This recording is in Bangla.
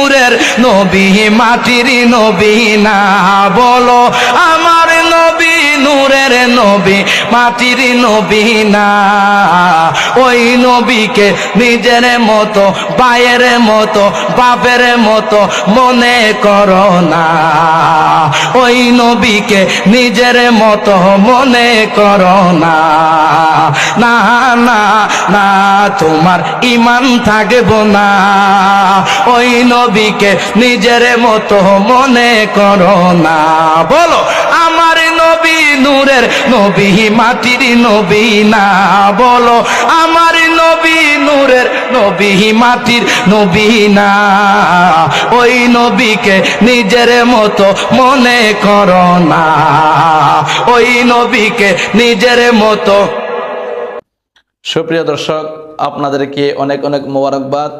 নূরের নবী মাটির নবী না, বলো আমার নবী নূরের নবী মাটির নবী না। ওই নবীকে নিজের মতো, ভাইয়ের মতো, বাপের মতো মনে করো না। ওই নবীকে নিজের মতো মনে করো না। না না না, তোমার ঈমান থাকবো না। ওই নবীকে নিজের মতো মনে করো না। বলো আমার নবী নূরের নবী মাটির নবী না, বলো আমার নবী নূরের নবী মাটির নবী না। ওই নবীকে নিজের মতো মনে করো না। ওই নবীকে নিজের মতো। সুপ্রিয় দর্শক, আপনাদেরকে অনেক অনেক মোবারকবাদ।